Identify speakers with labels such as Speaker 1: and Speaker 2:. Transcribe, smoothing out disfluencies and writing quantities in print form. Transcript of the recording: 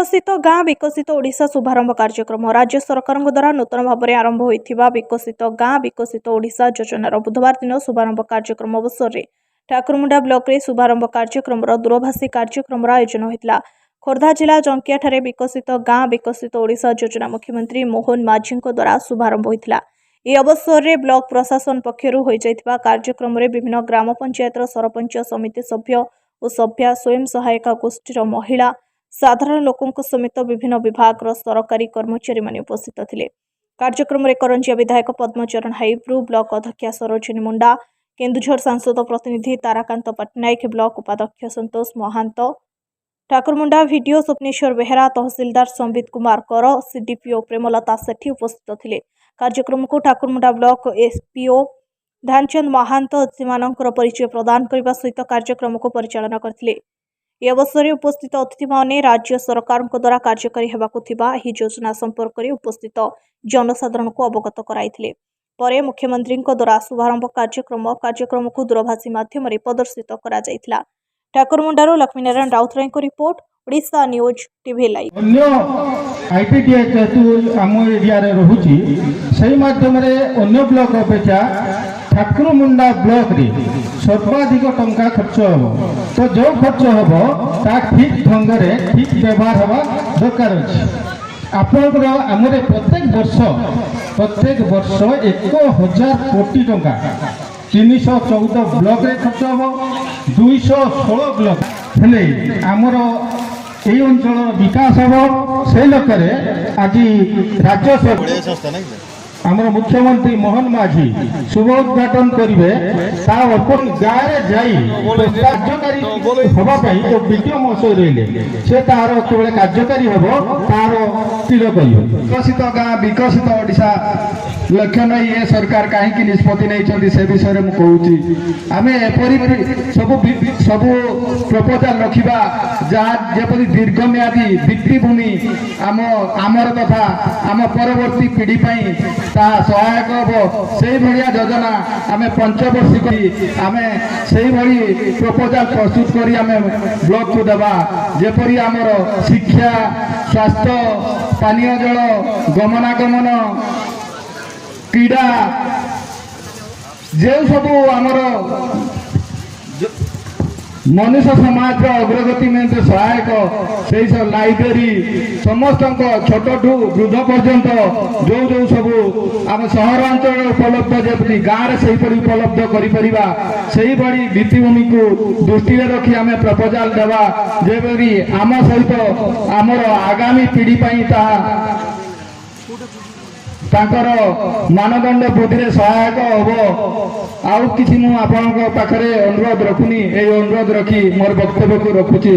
Speaker 1: विकसित गाँ विकसित ओडिशा शुभारंभ कार्यक्रम राज्य सरकार द्वारा नूतन भाव में आरंभ होता विकसित गाँ विकसित ओडिशा योजनार बुधवार दिन शुभारंभ कार्यक्रम अवसर में ठाकुरमुंडा ब्लॉक रे शुभारंभ कार्यक्रम दूरभाषी कार्यक्रम आयोजन होता। खोर्धा जिला जंकिया ठारे विकसित गाँ विकसित ओडिशा योजना मुख्यमंत्री मोहन माझी द्वारा शुभारंभ होता। यह अवसर में ब्लॉक प्रशासन पक्षर हो कार्यक्रम में विभिन्न ग्राम पंचायतर सरपंच समिति सभ्य और सभ्या स्वयं सहायक गोष्ठीर महिला साधारण लोकों समेत विभिन्न विभाग सरकारी कर्मचारी माने उपस्थित थिले। कार्यक्रम में करंजिया विधायक पद्मचरण हाइब्रू ब्लॉक अध्यक्षा सरोजिनी मुंडा केन्दुझर सांसद प्रतिनिधि ताराकांत पट्टनायक ब्लॉक उपाध्यक्ष संतोष महांत ठाकुरमुंडा वीडियो स्वप्नेश्वर बेहरा तहसीलदार संबित कुमार कर सीडीपीओ प्रेमलता सेठी उपस्थित थिले। कार्यक्रम को ठाकुरमुंडा ब्लॉक एसपीओ ध्यानचंद महांत सेमानंकर परिचय प्रदान करने सहित कार्यक्रम को परिचालन करथिले। यह अवसर में उपस्थित अतिथि माने राज्य सरकार द्वारा कार्यकारी हेबाकु थिबा एही योजना संपर्क में उपस्थित जनसाधारण को अवगत कराइथिले। परे मुख्यमंत्री द्वारा शुभारंभ कार्यक्रम को दूरभाषी माध्यम प्रदर्शित करा जायथिला। ठाकुरमुंडारू लक्ष्मीनारायण राउतराय को report Odisha news TV live.
Speaker 2: अन्य आईटीडीए जेतु आम एरिया रे रहुची सही माध्यम रे अन्य ब्लॉक अपेक्षा ठाकुरमुंडा ब्लॉक रे सर्वाधिक टंका खर्च हो तो जो खर्च हो ता ठीक ढंग रे ठीक व्यवहार हवा दरकार अछि। आपनकर हमरे प्रत्येक वर्ष 1000 कोटी टंका 314 ब्लॉक रे खर्च हो 216 ब्लॉक हेले हमर এই অঞ্চলৰ বিকাশ হব সেই লক্ষ্যৰে আজি রাজ্য সরকার আমার মুখ্যমন্ত্রী মোহন মাঝি শুভ উদ্ঘাটন করবে তা অপন গাঁরে যাই কার্যকারী হওয়া তো বিডিও মহাশয় রইলে সে তার কেবল কার্যকারী হব তার স্থির করবে। বিকশিত গাঁ বিকশিত ওড়িশা লক্ষ্য नहीं ये सरकार कहीं निष्पत्ति नहीं से विषय में कहूँ आम एपरी सब प्रपोजाल रखा जहाँ जपरी दीर्घम्यादी भित्तिभूमि आमर तथा आम परवर्ती पीढ़ी ता सहायक हम से भाया योजना आम पंचवर्षिक आम से प्रपोजाल प्रस्तुत कर ब्लॉक को देवा जेपरी आमर शिक्षा स्वास्थ्य पानीय जल गमनागमन क्रीड़ा जो सब आमर मनुष्य समाज अग्रगति में सहायक से सब लाइब्रेरी समस्त छोटू वृद्ध पर्यंत जो जो सब आम सहरांचल उपलब्ध जमी गाँव से उपलब्ध कर भित्तिभूमि को दृष्टि रखी आम प्रपोजाल देवा जेपरी आम सहित आमर आगामी पीढ़ी तांकर मानदंड वृद्धि सहायक हम आउ किसी मुझे आपण पाखे अनुरोध रखुनी अनुरोध रखी मोर वक्तव्य को रखुची।